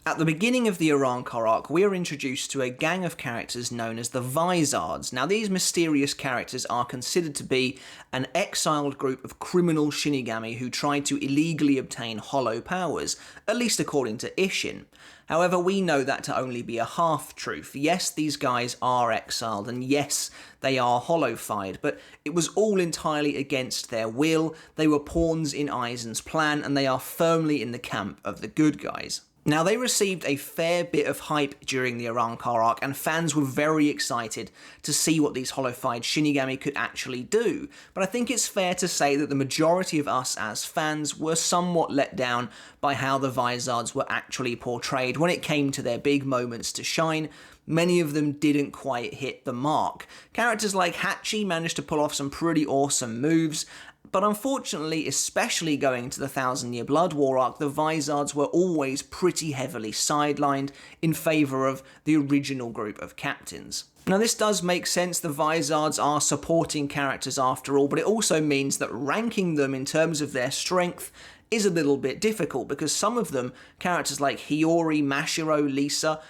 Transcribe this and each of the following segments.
At the beginning of the Arrancar arc, we are introduced to a gang of characters known as the Vizards. Now, these mysterious characters are considered to be an exiled group of criminal Shinigami who tried to illegally obtain hollow powers, at least according to Isshin. However, we know that to only be a half-truth. Yes, these guys are exiled, and yes, they are hollow-fied, but it was all entirely against their will. They were pawns in Aizen's plan, and they are firmly in the camp of the good guys. Now, they received a fair bit of hype during the Arrancar arc, and fans were very excited to see what these hollow-fied Shinigami could actually do, but I think it's fair to say that the majority of us as fans were somewhat let down by how the Vizards were actually portrayed when it came to their big moments to shine. Many of them didn't quite hit the mark. Characters like Hatchi managed to pull off some pretty awesome moves, but unfortunately, especially going into the Thousand Year Blood War arc, the Vizards were always pretty heavily sidelined in favour of the original group of captains. Now, this does make sense. The Vizards are supporting characters after all, but it also means that ranking them in terms of their strength is a little bit difficult, because some of them, characters like Hiyori, Mashiro, Lisa,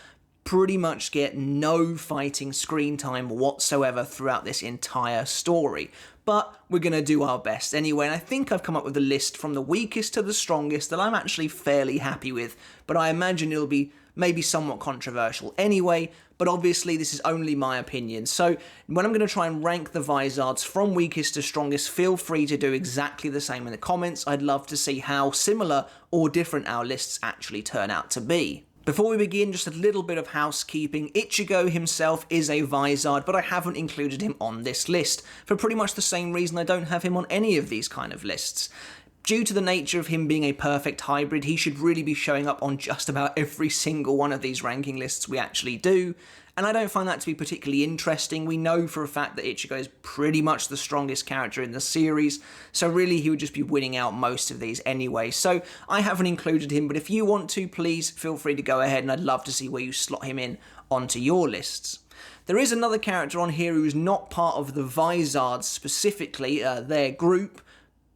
pretty much get no fighting screen time whatsoever throughout this entire story. But we're going to do our best anyway, and I think I've come up with a list from the weakest to the strongest that I'm actually fairly happy with, but I imagine it'll be maybe somewhat controversial anyway, but obviously this is only my opinion. So when I'm going to try and rank the Vizards from weakest to strongest, feel free to do exactly the same in the comments. I'd love to see how similar or different our lists actually turn out to be. Before we begin, just a little bit of housekeeping. Ichigo himself is a Vizard, but I haven't included him on this list, for pretty much the same reason I don't have him on any of these kind of lists. Due to the nature of him being a perfect hybrid, he should really be showing up on just about every single one of these ranking lists we actually do, and I don't find that to be particularly interesting. We know for a fact that Ichigo is pretty much the strongest character in the series, so really he would just be winning out most of these anyway. So I haven't included him, but if you want to, please feel free to go ahead, and I'd love to see where you slot him in onto your lists. There is another character on here who is not part of the Vizards specifically, their group,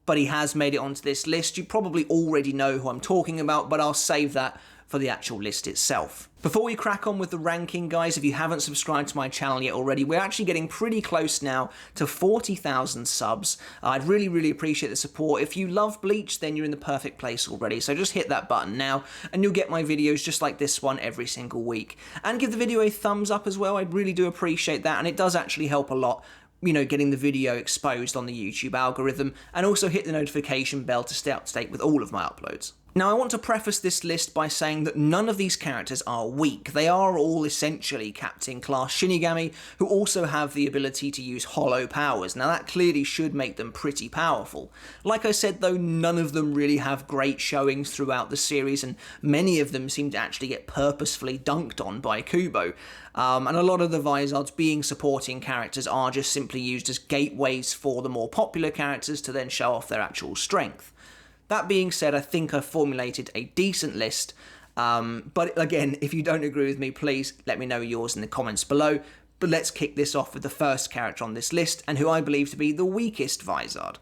but he has made it onto this list. You probably already know who I'm talking about, but I'll save that for the actual list itself. Before we crack on with the ranking, guys, if you haven't subscribed to my channel yet already, we're actually getting pretty close now to 40,000 subs. I'd really appreciate the support. If you love Bleach, then you're in the perfect place already, so just hit that button now, and you'll get my videos just like this one every single week. And give the video a thumbs up as well. I really do appreciate that, and it does actually help a lot, you know, getting the video exposed on the YouTube algorithm, and also hit the notification bell to stay up to date with all of my uploads. Now, I want to preface this list by saying that none of these characters are weak. They are all essentially Captain Class Shinigami who also have the ability to use hollow powers. Now, that clearly should make them pretty powerful. Like I said, though, none of them really have great showings throughout the series, and many of them seem to actually get purposefully dunked on by Kubo. And a lot of the Vizards being supporting characters are just simply used as gateways for the more popular characters to then show off their actual strength. That being said, I think I've formulated a decent list, but again, if you don't agree with me, please let me know yours in the comments below. But let's kick this off with the first character on this list, and who I believe to be the weakest Vizard.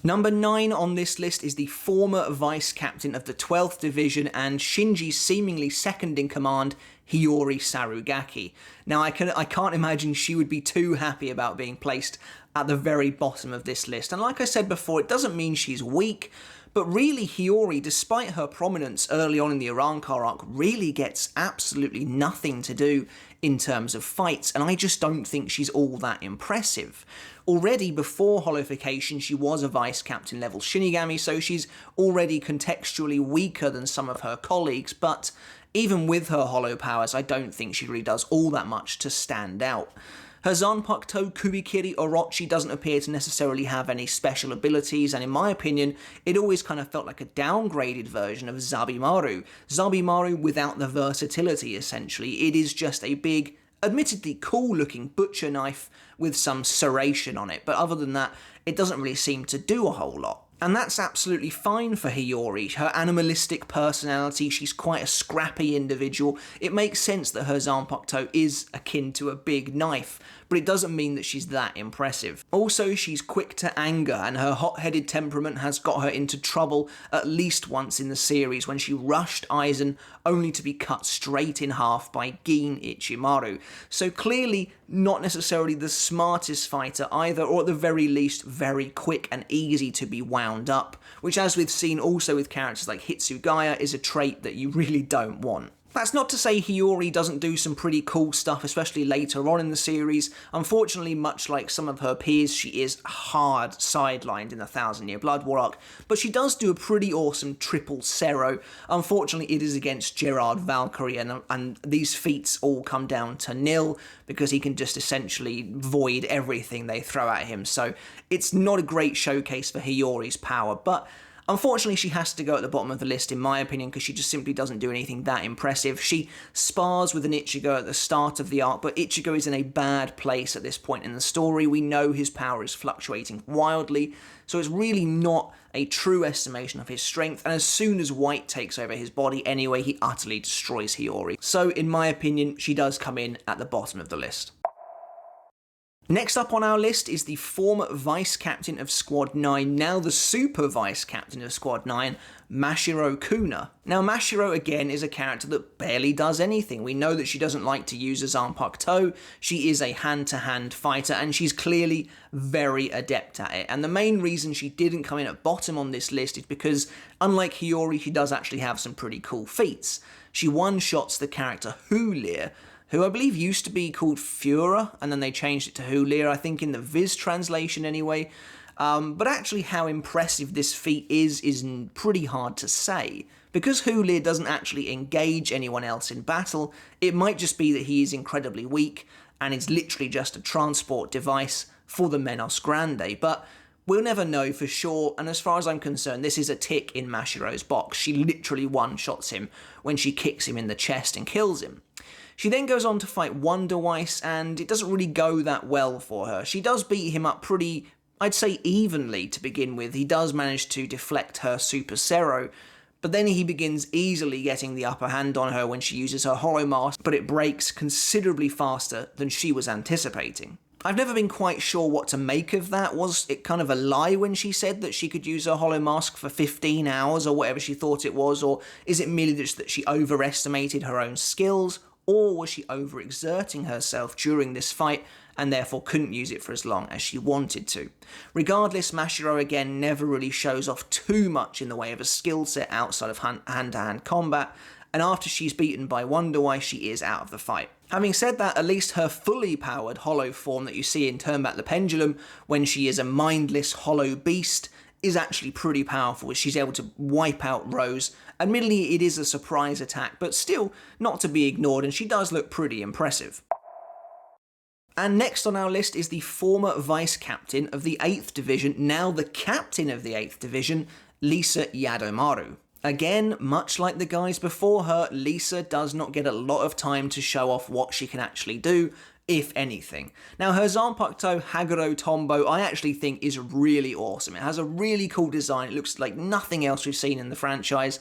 Number 9 on this list is the former vice captain of the 12th Division and Shinji's seemingly second in command, Hiyori Sarugaki. Now, I can't imagine she would be too happy about being placed at the very bottom of this list. And like I said before, it doesn't mean she's weak, but really Hiyori, despite her prominence early on in the Arrancar arc, really gets absolutely nothing to do in terms of fights, and I just don't think she's all that impressive. Already before Hollowification, she was a vice captain level Shinigami, so she's already contextually weaker than some of her colleagues, but even with her hollow powers, I don't think she really does all that much to stand out. Her Zanpakuto Kubikiri Orochi doesn't appear to necessarily have any special abilities, and in my opinion, it always kind of felt like a downgraded version of Zabimaru. Zabimaru without the versatility, essentially. It is just a big, admittedly cool-looking butcher knife with some serration on it, but other than that, it doesn't really seem to do a whole lot. And that's absolutely fine for Hiyori. Her animalistic personality, she's quite a scrappy individual. It makes sense that her Zanpakuto is akin to a big knife, but it doesn't mean that she's that impressive. Also, she's quick to anger, and her hot-headed temperament has got her into trouble at least once in the series when she rushed Aizen only to be cut straight in half by Gin Ichimaru. So clearly not necessarily the smartest fighter either, or at the very least very quick and easy to be wound up, which, as we've seen also with characters like Hitsugaya, is a trait that you really don't want. That's not to say Hiyori doesn't do some pretty cool stuff, especially later on in the series. Unfortunately, much like some of her peers, she is hard sidelined in the 1000-Year Blood War arc, but she does do a pretty awesome triple Sero. Unfortunately, it is against Gerard Valkyrie, and these feats all come down to nil, because he can just essentially void everything they throw at him. So it's not a great showcase for Hiyori's power, but unfortunately, she has to go at the bottom of the list, in my opinion, because she just simply doesn't do anything that impressive. She spars with an Ichigo at the start of the arc, but Ichigo is in a bad place at this point in the story. We know his power is fluctuating wildly, so it's really not a true estimation of his strength, and as soon as White takes over his body anyway, he utterly destroys Hiyori. So, in my opinion, she does come in at the bottom of the list. Next up on our list is the former Vice Captain of Squad 9, now the Super Vice Captain of Squad 9, Mashiro Kuna. Now, Mashiro, again, is a character that barely does anything. We know that she doesn't like to use a Zanpakuto, she is a hand-to-hand fighter, and she's clearly very adept at it. And the main reason she didn't come in at bottom on this list is because, unlike Hiyori, she does actually have some pretty cool feats. She one-shots the character Hulir, who I believe used to be called Führer, and then they changed it to Hulir, I think in the Viz translation anyway. But actually how impressive this feat is pretty hard to say. Because Hulir doesn't actually engage anyone else in battle, it might just be that he is incredibly weak, and is literally just a transport device for the Menos Grande, but we'll never know for sure, and as far as I'm concerned, this is a tick in Mashiro's box. She literally one-shots him when she kicks him in the chest and kills him. She then goes on to fight Wonder Weiss, and it doesn't really go that well for her. She does beat him up pretty, I'd say, evenly to begin with. He does manage to deflect her Super Sero, but then he begins easily getting the upper hand on her when she uses her Hollow Mask, but it breaks considerably faster than she was anticipating. I've never been quite sure what to make of that. Was it kind of a lie when she said that she could use her Hollow Mask for 15 hours or whatever she thought it was, or is it merely just that she overestimated her own skills? Or was she overexerting herself during this fight and therefore couldn't use it for as long as she wanted to? Regardless, Mashiro again never really shows off too much in the way of a skill set outside of hand-to-hand combat, and after she's beaten by Wonder Weiss, she is out of the fight. Having said that, at least her fully powered Hollow form that you see in Turn Back the Pendulum, when she is a mindless Hollow Beast, is actually pretty powerful. She's able to wipe out Rose. Admittedly, it is a surprise attack, but still not to be ignored, and she does look pretty impressive. And next on our list is the former Vice Captain of the 8th Division, now the Captain of the 8th Division, Lisa Yadomaru. Again, much like the guys before her, Lisa does not get a lot of time to show off what she can actually do, if anything. Now, her Zanpakuto Haguro Tombo I actually think is really awesome. It has a really cool design, it looks like nothing else we've seen in the franchise,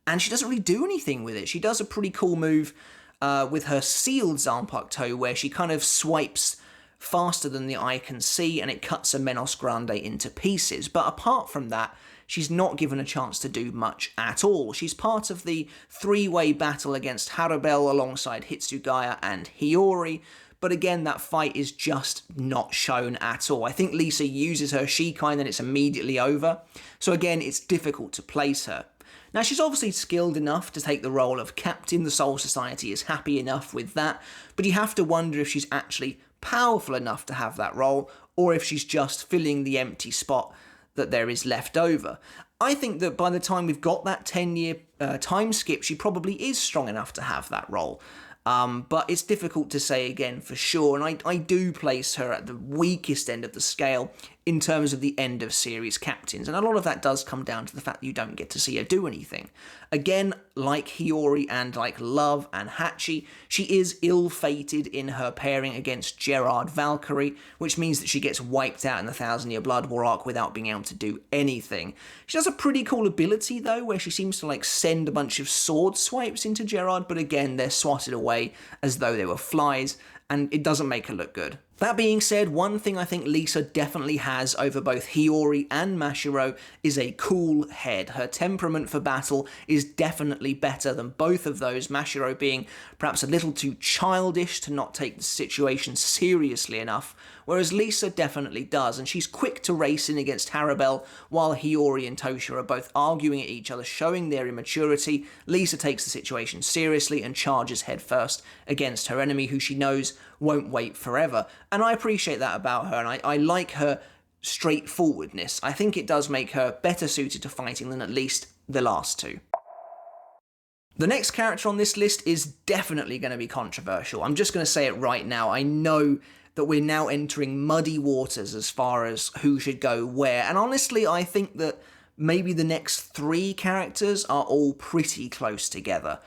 and she doesn't really do anything with it. She does a pretty cool move with her sealed Zanpakuto, where she kind of swipes faster than the eye can see, and it cuts a Menos Grande into pieces. But apart from that, she's not given a chance to do much at all. She's part of the three-way battle against Harabel alongside Hitsugaya and Hiyori, but again, that fight is just not shown at all. I think Lisa uses her Shikai and then it's immediately over. So again, it's difficult to place her. Now, she's obviously skilled enough to take the role of captain. The Soul Society is happy enough with that, but you have to wonder if she's actually powerful enough to have that role, or if she's just filling the empty spot that there is left over. I think that by the time we've got that 10-year time skip, she probably is strong enough to have that role. But it's difficult to say again for sure, and I do place her at the weakest end of the scale in terms of the end of series captains, and a lot of that does come down to the fact that you don't get to see her do anything. Again, like Hiyori and like Love and Hatchi, she is ill-fated in her pairing against Gerard Valkyrie, which means that she gets wiped out in the Thousand Year Blood War arc without being able to do anything. She has a pretty cool ability though, where she seems to like send a bunch of sword swipes into Gerard, but again, they're swatted away as though they were flies, and it doesn't make her look good. That being said, one thing I think Lisa definitely has over both Hiyori and Mashiro is a cool head. Her temperament for battle is definitely better than both of those, Mashiro being perhaps a little too childish to not take the situation seriously enough, whereas Lisa definitely does, and she's quick to race in against Harabel, while Hiyori and Tosha are both arguing at each other, showing their immaturity. Lisa takes the situation seriously and charges headfirst against her enemy, who she knows won't wait forever. And I appreciate that about her, and I like her straightforwardness. I think it does make her better suited to fighting than at least the last two. The next character on this list is definitely going to be controversial. I'm just going to say it right now. I know that we're now entering muddy waters as far as who should go where, and honestly, I think that maybe the next three characters are all pretty close together.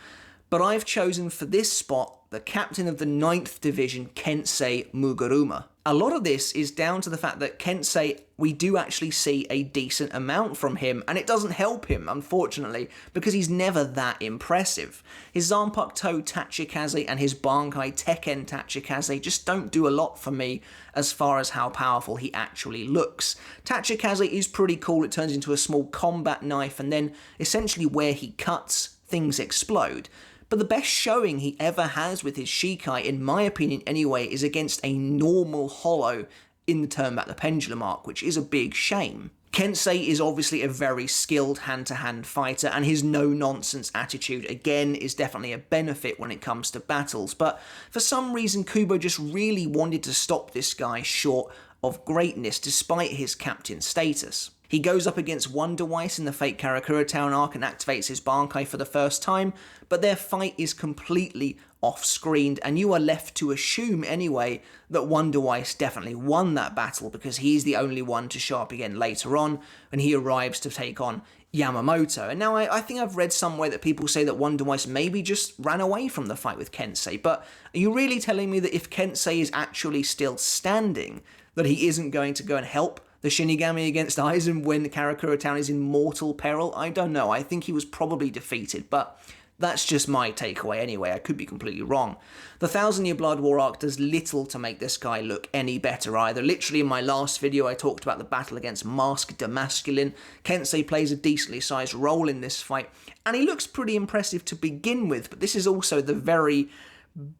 But I've chosen for this spot the captain of the 9th Division, Kensei Mugeruma. A lot of this is down to the fact that Kensei, we do actually see a decent amount from him, and it doesn't help him, unfortunately, because he's never that impressive. His Zanpakuto Tachikaze and his Bankai Tekken Tachikaze just don't do a lot for me as far as how powerful he actually looks. Tachikaze is pretty cool, it turns into a small combat knife, and then essentially where he cuts, things explode. But the best showing he ever has with his Shikai, in my opinion anyway, is against a normal Hollow in the Turn Back the Pendulum arc, which is a big shame. Kensei is obviously a very skilled hand-to-hand fighter, and his no-nonsense attitude, again, is definitely a benefit when it comes to battles, but for some reason Kubo just really wanted to stop this guy short of greatness despite his captain status. He goes up against Wonder Weiss in the Fate Karakura Town arc and activates his Bankai for the first time, but their fight is completely off-screened, and you are left to assume anyway that Wonder Weiss definitely won that battle because he's the only one to show up again later on when he arrives to take on Yamamoto. And now I think I've read somewhere that people say that Wonder Weiss maybe just ran away from the fight with Kensei, but are you really telling me that if Kensei is actually still standing, that he isn't going to go and help the Shinigami against Aizen when Karakura Town is in mortal peril? I don't know. I think he was probably defeated, but that's just my takeaway anyway. I could be completely wrong. The Thousand Year Blood War arc does little to make this guy look any better either. Literally in my last video I talked about the battle against Mask Demasculine. Kensei plays a decently sized role in this fight, and he looks pretty impressive to begin with, but this is also the very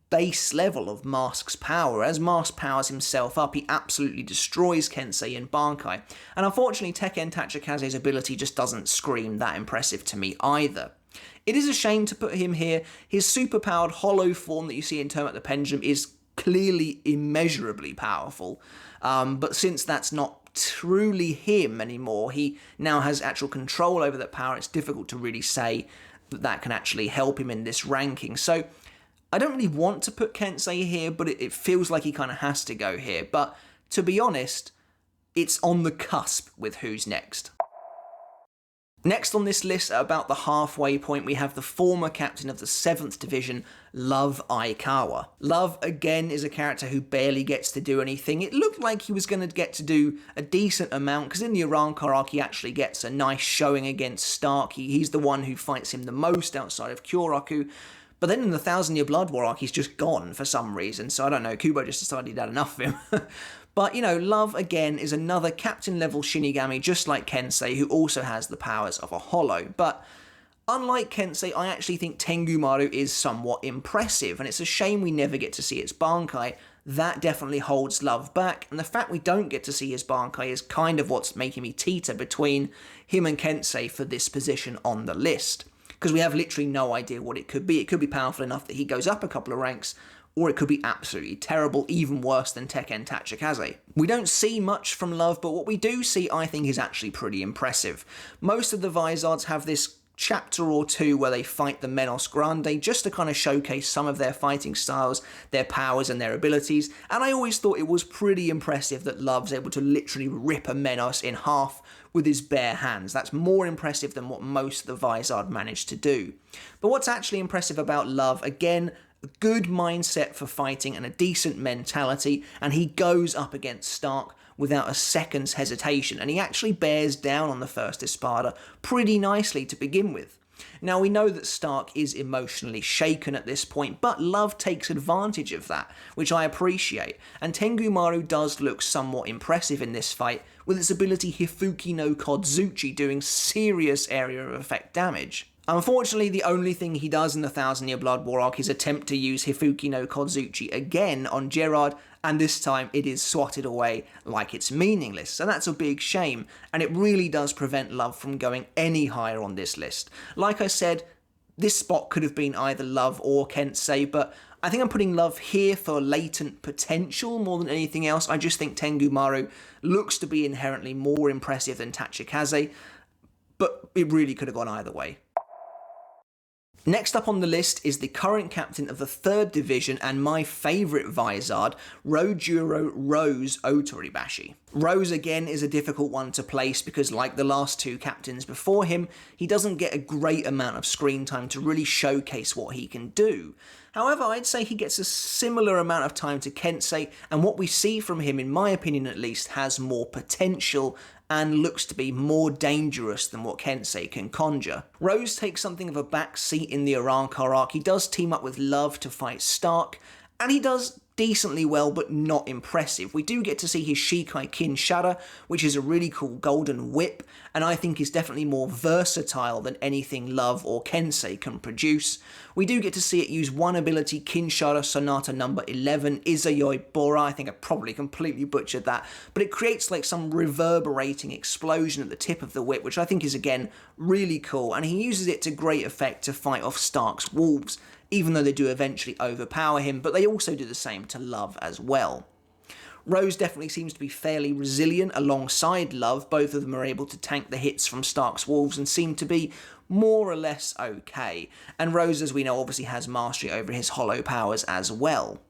base level of Mask's power. As Mask powers himself up, he absolutely destroys Kensei in Bankai, and unfortunately Tekken Tachikaze's ability just doesn't scream that impressive to me either. It is a shame to put him here. His superpowered hollow form that you see in Turn Back the Pendulum is clearly immeasurably powerful, but since that's not truly him anymore, he now has actual control over that power, it's difficult to really say that that can actually help him in this ranking. So I don't really want to put Kensei here, but it feels like he kind of has to go here. But to be honest, it's on the cusp with who's next. Next on this list, at about the halfway point, we have the former captain of the 7th Division, Love Aikawa. Love, again, is a character who barely gets to do anything. It looked like he was going to get to do a decent amount, because in the Arrancar arc he actually gets a nice showing against Stark. He's the one who fights him the most outside of Kyoraku. But then in the Thousand Year Blood War arc, he's just gone for some reason, so I don't know, Kubo just decided he'd had enough of him. But, you know, Love, again, is another captain-level Shinigami, just like Kensei, who also has the powers of a Hollow. But unlike Kensei, I actually think Tengumaru is somewhat impressive, and it's a shame we never get to see its Bankai. That definitely holds Love back, and the fact we don't get to see his Bankai is kind of what's making me teeter between him and Kensei for this position on the list. Because we have literally no idea what it could be. It could be powerful enough that he goes up a couple of ranks, or it could be absolutely terrible, even worse than Tekken Tachikaze. We don't see much from Love, but what we do see, I think, is actually pretty impressive. Most of the Vizards have this chapter or two where they fight the Menos Grande just to kind of showcase some of their fighting styles, their powers and their abilities, and I always thought it was pretty impressive that Love's able to literally rip a Menos in half with his bare hands. That's more impressive than what most of the Vizard managed to do. But what's actually impressive about Love, again, a good mindset for fighting and a decent mentality, and he goes up against Stark without a second's hesitation, and he actually bears down on the first Espada pretty nicely to begin with. Now, we know that Stark is emotionally shaken at this point, but Love takes advantage of that, which I appreciate, and Tengu Maru does look somewhat impressive in this fight, with its ability Hifuki no Kodzuchi doing serious area of effect damage. Unfortunately, the only thing he does in the Thousand Year Blood War arc is attempt to use Hifuki no Kodzuchi again on Gerard, and this time it is swatted away like it's meaningless, and that's a big shame, and it really does prevent Love from going any higher on this list. Like I said, this spot could have been either Love or Kensei, but I think I'm putting Love here for latent potential more than anything else. I just think Tengu Maru looks to be inherently more impressive than Tachikaze, but it really could have gone either way. Next up on the list is the current captain of the 3rd Division and my favourite Vizard, Rojuro Rose Otoribashi. Rose again is a difficult one to place because, like the last two captains before him, he doesn't get a great amount of screen time to really showcase what he can do. However, I'd say he gets a similar amount of time to Kensei, and what we see from him, in my opinion at least, has more potential and looks to be more dangerous than what Kensei can conjure. Rose takes something of a back seat in the Arrancar arc. He does team up with Love to fight Stark, and he does decently well, but not impressive. We do get to see his Shikai Kinshara, which is a really cool golden whip, and I think is definitely more versatile than anything Love or Kensei can produce. We do get to see it use one ability, Kinshara Sonata number 11, Izayoi Bora. I think I probably completely butchered that, but it creates like some reverberating explosion at the tip of the whip, which I think is again really cool, and he uses it to great effect to fight off Stark's wolves, even though they do eventually overpower him, but they also do the same to Love as well. Rose definitely seems to be fairly resilient alongside Love. Both of them are able to tank the hits from Stark's wolves and seem to be more or less okay. And Rose, as we know, obviously has mastery over his hollow powers as well.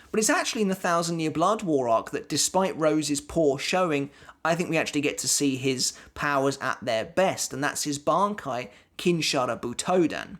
But it's actually in the Thousand Year Blood War arc that, despite Rose's poor showing, I think we actually get to see his powers at their best, and that's his Bankai Kinshara Butoden.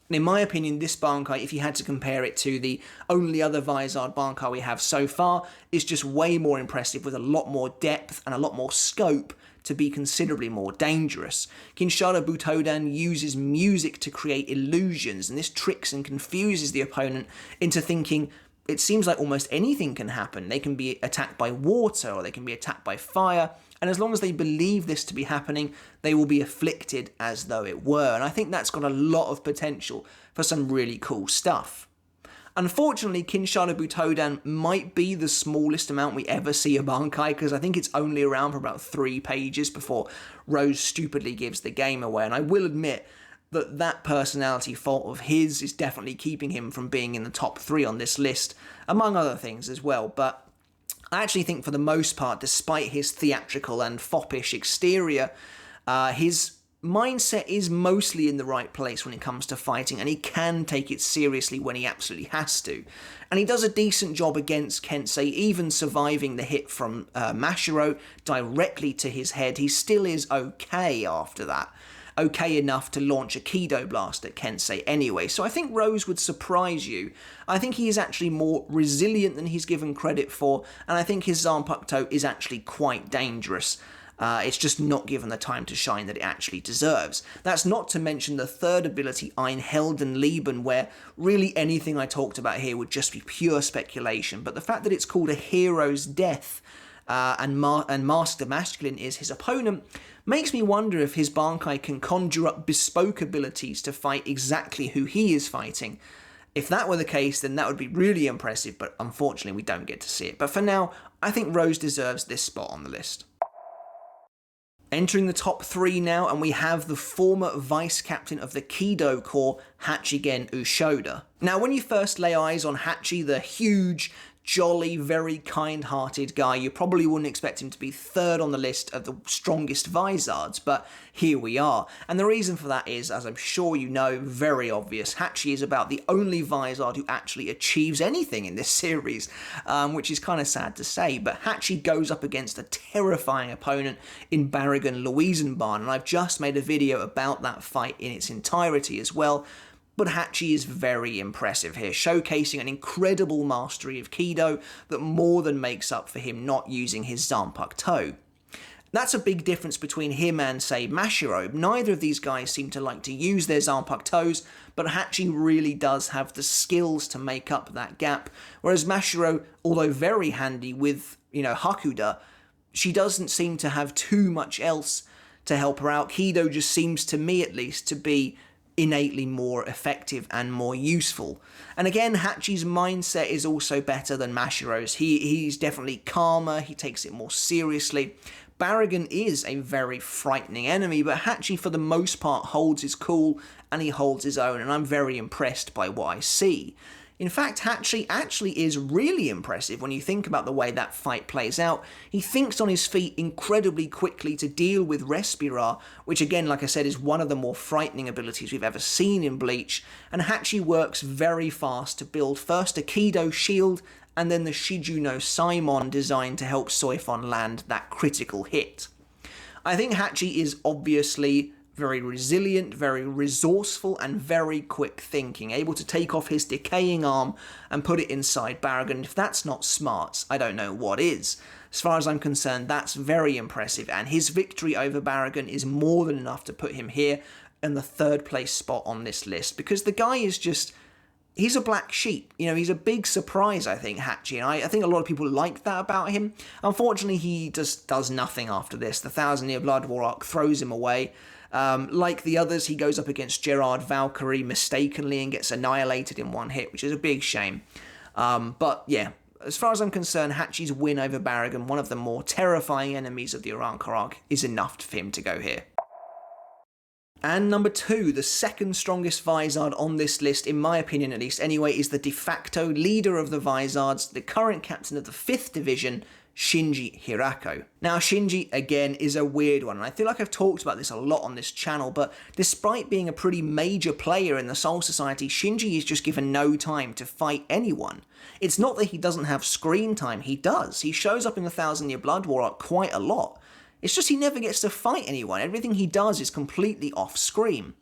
And in my opinion, this Bankai, if you had to compare it to the only other Vizard Bankai we have so far, is just way more impressive with a lot more depth and a lot more scope to be considerably more dangerous. Kinshara Butoden uses music to create illusions, and this tricks and confuses the opponent into thinking it seems like almost anything can happen. They can be attacked by water or they can be attacked by fire, and as long as they believe this to be happening, they will be afflicted as though it were. And I think that's got a lot of potential for some really cool stuff. Unfortunately, Kinshara Butoden might be the smallest amount we ever see of Bankai, because I think it's only around for about 3 pages before Rose stupidly gives the game away. And I will admit that that personality fault of his is definitely keeping him from being in the top 3 on this list, among other things as well. But I actually think for the most part, despite his theatrical and foppish exterior, his mindset is mostly in the right place when it comes to fighting, and he can take it seriously when he absolutely has to. And he does a decent job against Kensei, even surviving the hit from Mashiro directly to his head. He still is okay after that. Okay enough to launch a Kido Blast at Kensei anyway, so I think Rose would surprise you. I think he is actually more resilient than he's given credit for, and I think his Zanpakuto is actually quite dangerous. It's just not given the time to shine that it actually deserves. That's not to mention the third ability, Ein Helden Leben, where really anything I talked about here would just be pure speculation, but the fact that it's called a hero's death, and Master Masculine is his opponent, makes me wonder if his Bankai can conjure up bespoke abilities to fight exactly who he is fighting. If that were the case, then that would be really impressive, but unfortunately we don't get to see it. But for now, I think Rose deserves this spot on the list. Entering the top 3 now, and we have the former vice-captain of the Kido Corps, Hatchigen Ushoda. Now, when you first lay eyes on Hatchi, the huge, jolly, very kind-hearted guy. You probably wouldn't expect him to be third on the list of the strongest Vizards, but here we are. And the reason for that is, as I'm sure you know, very obvious. Hatchi is about the only Vizard who actually achieves anything in this series, which is kind of sad to say, but Hatchi goes up against a terrifying opponent in Barragan Louisenbarn, and I've just made a video about that fight in its entirety as well. But Hatchi is very impressive here, showcasing an incredible mastery of Kido that more than makes up for him not using his Zanpakuto. That's a big difference between him and, say, Mashiro. Neither of these guys seem to like to use their Zanpakutos, but Hatchi really does have the skills to make up that gap, whereas Mashiro, although very handy with, Hakuda, she doesn't seem to have too much else to help her out. Kido just seems, to me at least, to be innately more effective and more useful. And again, Hatchi's mindset is also better than Mashiro's. He's definitely calmer, he takes it more seriously. Barragan is a very frightening enemy, but Hatchi for the most part holds his cool and he holds his own, and I'm very impressed by what I see. In fact, Hatchi actually is really impressive when you think about the way that fight plays out. He thinks on his feet incredibly quickly to deal with Respirar, which again, like I said, is one of the more frightening abilities we've ever seen in Bleach, and Hatchi works very fast to build first a Kido shield, and then the Shiju no Saimon designed to help Soifon land that critical hit. I think Hatchi is obviously very resilient, very resourceful, and very quick thinking, able to take off his decaying arm and put it inside Barragan. If that's not smarts, I don't know what is. As far as I'm concerned, that's very impressive, and his victory over Barragan is more than enough to put him here in the third place spot on this list, because the guy is just, he's a black sheep. He's a big surprise, I think, Hatchi, and I think a lot of people like that about him. Unfortunately, he just does nothing after this. The Thousand Year Blood War arc throws him away. Like the others, he goes up against Gerard Valkyrie mistakenly and gets annihilated in one hit, which is a big shame. But yeah, as far as I'm concerned, Hatchi's win over Barragan, one of the more terrifying enemies of the Arrancar arc, is enough for him to go here. And number 2, the second strongest Vizard on this list, in my opinion at least anyway, is the de facto leader of the Vizards, the current captain of the 5th Division, Shinji Hirako. Now, Shinji, again, is a weird one, and I feel like I've talked about this a lot on this channel, but despite being a pretty major player in the Soul Society, Shinji is just given no time to fight anyone. It's not that he doesn't have screen time, he does. He shows up in the Thousand Year Blood War arc quite a lot. It's just he never gets to fight anyone. Everything he does is completely off-screen.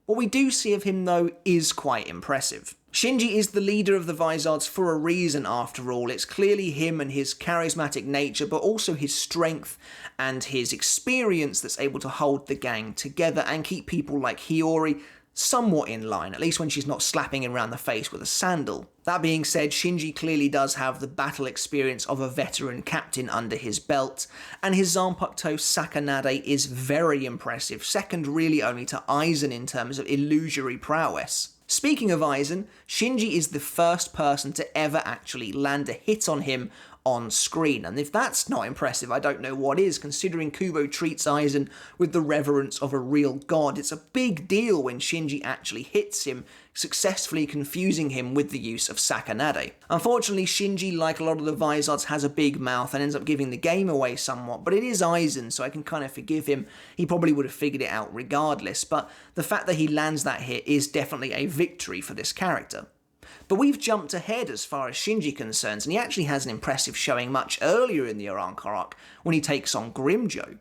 What we do see of him, though, is quite impressive. Shinji is the leader of the Vizards for a reason, after all. It's clearly him and his charismatic nature, but also his strength and his experience that's able to hold the gang together and keep people like Hiyori somewhat in line, at least when she's not slapping him around the face with a sandal. That being said, Shinji clearly does have the battle experience of a veteran captain under his belt, and his Zanpakuto Sakanade is very impressive, second really only to Aizen in terms of illusory prowess. Speaking of Aizen, Shinji is the first person to ever actually land a hit on him on screen, and if that's not impressive, I don't know what is, considering Kubo treats Aizen with the reverence of a real god. It's a big deal when Shinji actually hits him, successfully confusing him with the use of Sakanade. Unfortunately, Shinji, like a lot of the Vizards, has a big mouth and ends up giving the game away somewhat, but it is Aizen, so I can kind of forgive him. He probably would have figured it out regardless, but the fact that he lands that hit is definitely a victory for this character. But we've jumped ahead as far as Shinji concerns, and he actually has an impressive showing much earlier in the Arrancar arc when he takes on Grimmjow.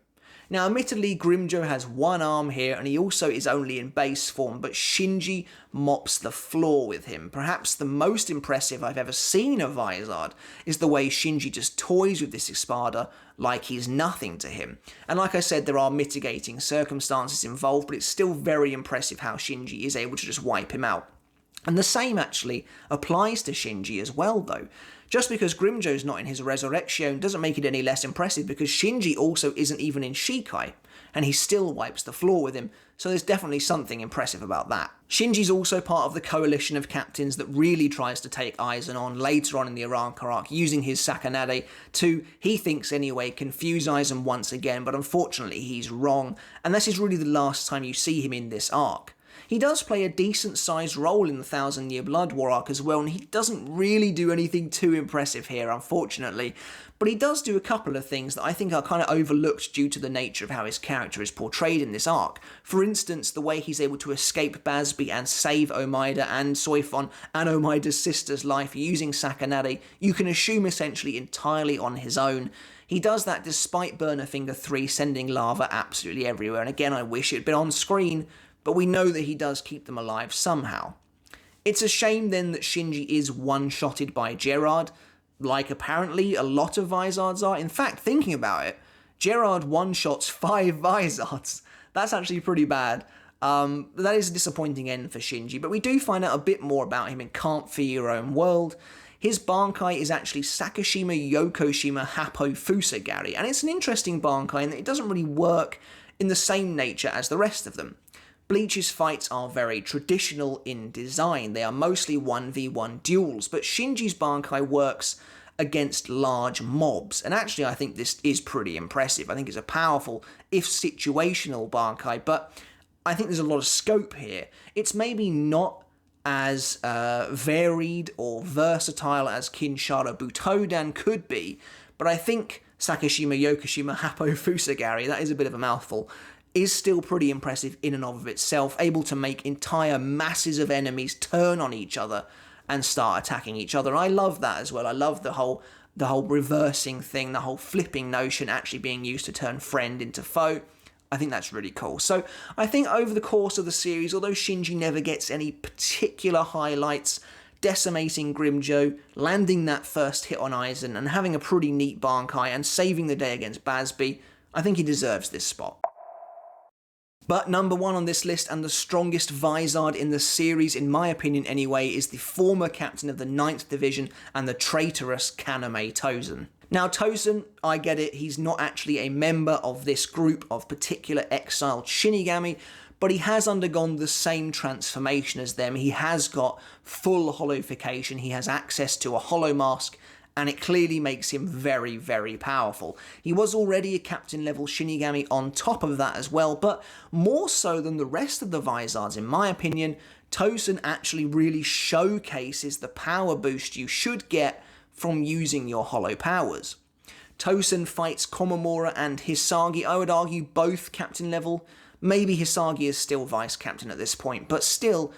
Now, admittedly, Grimmjow has one arm here, and he also is only in base form, but Shinji mops the floor with him. Perhaps the most impressive I've ever seen of Vizard is the way Shinji just toys with this Espada like he's nothing to him. And like I said, there are mitigating circumstances involved, but it's still very impressive how Shinji is able to just wipe him out. And the same actually applies to Shinji as well, though. Just because Grimmjow's not in his Resurrection doesn't make it any less impressive, because Shinji also isn't even in Shikai, and he still wipes the floor with him, so there's definitely something impressive about that. Shinji's also part of the coalition of captains that really tries to take Aizen on later on in the Arrancar arc, using his Sakanade to, he thinks anyway, confuse Aizen once again, but unfortunately he's wrong, and this is really the last time you see him in this arc. He does play a decent-sized role in the Thousand Year Blood War arc as well, and he doesn't really do anything too impressive here, unfortunately. But he does do a couple of things that I think are kind of overlooked due to the nature of how his character is portrayed in this arc. For instance, the way he's able to escape Basby and save Omaida and Soifon and Omaida's sister's life using Sakanade, you can assume essentially entirely on his own. He does that despite Burnerfinger 3 sending lava absolutely everywhere, and again I wish it had been on screen, but we know that he does keep them alive somehow. It's a shame then that Shinji is one-shotted by Gerard, like apparently a lot of Vizards are. In fact, thinking about it, Gerard one-shots 5 Vizards. That's actually pretty bad. That is a disappointing end for Shinji, but we do find out a bit more about him in Can't Fear Your Own World. His Bankai is actually Sakashima Yokoshima Happo Fusagari, and it's an interesting Bankai in that it doesn't really work in the same nature as the rest of them. Bleach's fights are very traditional in design. They are mostly 1v1 duels, but Shinji's Bankai works against large mobs, and actually I think this is pretty impressive. I think it's a powerful, if situational Bankai, but I think there's a lot of scope here. It's maybe not as varied or versatile as Kinshara Butoden could be, but I think Sakashima Yokoshima Happo Fusagari, that is a bit of a mouthful, is still pretty impressive in and of itself, able to make entire masses of enemies turn on each other and start attacking each other. And I love that as well. I love the whole reversing thing, the whole flipping notion actually being used to turn friend into foe. I think that's really cool. So I think over the course of the series, although Shinji never gets any particular highlights, decimating Grimjo, landing that first hit on Aizen, and having a pretty neat Bankai and saving the day against Basby, I think he deserves this spot. But number one on this list, and the strongest Vizard in the series, in my opinion anyway, is the former captain of the 9th Division and the traitorous Kaname Tozen. Now Tozen, I get it, he's not actually a member of this group of particular exiled Shinigami, but he has undergone the same transformation as them. He has got full holoification, he has access to a holo mask, and it clearly makes him very, very powerful. He was already a captain level Shinigami on top of that as well, but more so than the rest of the Vizards, in my opinion, Tozen actually really showcases the power boost you should get from using your holo powers. Tozen fights Komamura and Hisagi, I would argue both captain level. Maybe Hisagi is still vice captain at this point, but still,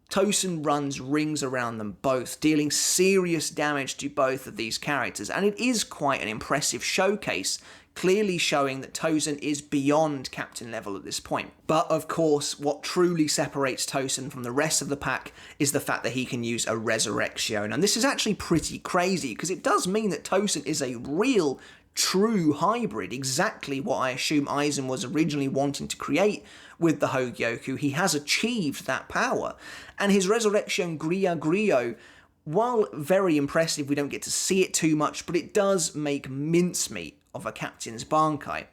Tozen runs rings around them both, dealing serious damage to both of these characters, and it is quite an impressive showcase, clearly showing that Tozen is beyond captain level at this point. But of course, what truly separates Tozen from the rest of the pack is the fact that he can use a Resurrection, and this is actually pretty crazy, because it does mean that Tozen is a real, true hybrid, exactly what I assume Aizen was originally wanting to create with the Hogyoku. He has achieved that power, and his Resurrection Grio, while very impressive, we don't get to see it too much, but it does make mincemeat of a captain's Bankai.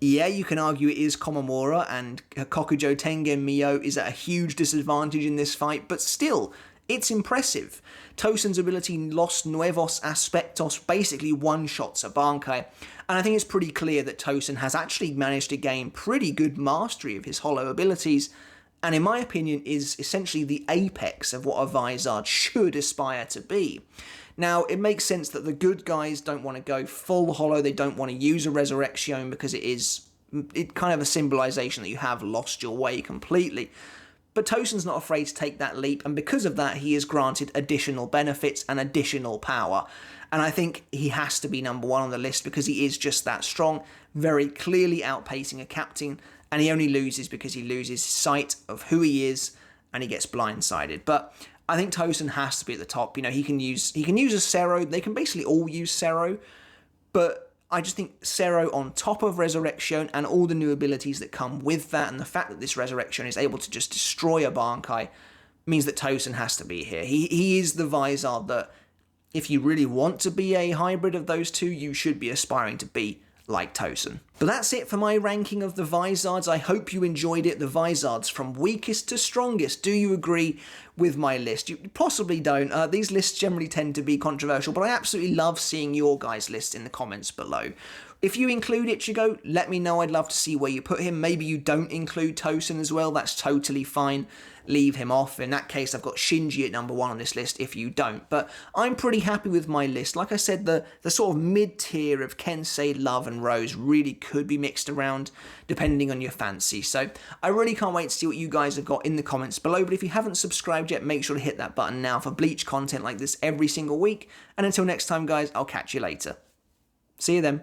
Yeah, you can argue it is Komamura, and Kokujo Tengen Mio is at a huge disadvantage in this fight, but still, it's impressive. Tozen's ability Los Nuevos Aspectos basically one-shots a Bankai, and I think it's pretty clear that Tozen has actually managed to gain pretty good mastery of his holo abilities, and in my opinion is essentially the apex of what a Vizard should aspire to be. Now, it makes sense that the good guys don't want to go full holo, they don't want to use a Resurrection because it kind of a symbolization that you have lost your way completely. But Tozen's not afraid to take that leap, and because of that, he is granted additional benefits and additional power. And I think he has to be number one on the list because he is just that strong, very clearly outpacing a captain, and he only loses because he loses sight of who he is, and he gets blindsided. But I think Tozen has to be at the top. You know, he can use a Sero. They can basically all use Sero, but I just think Sero on top of Resurrection and all the new abilities that come with that, and the fact that this Resurrection is able to just destroy a Bankai, means that Tozen has to be here. He is the Vizard that, if you really want to be a hybrid of those two, you should be aspiring to be like Tozen. But that's it for my ranking of the Vizards. I hope you enjoyed it. The Vizards from weakest to strongest. Do you agree with my list? You possibly don't. These lists generally tend to be controversial, but I absolutely love seeing your guys' list in the comments below. If you include Ichigo, let me know. I'd love to see where you put him. Maybe you don't include Tozen as well. That's totally fine. Leave him off. In that case, I've got Shinji at number 1 on this list if you don't. But I'm pretty happy with my list. Like I said, the sort of mid-tier of Kensei, Love, and Rose really could be mixed around depending on your fancy. So I really can't wait to see what you guys have got in the comments below. But if you haven't subscribed yet, make sure to hit that button now for Bleach content like this every single week. And until next time, guys, I'll catch you later. See you then.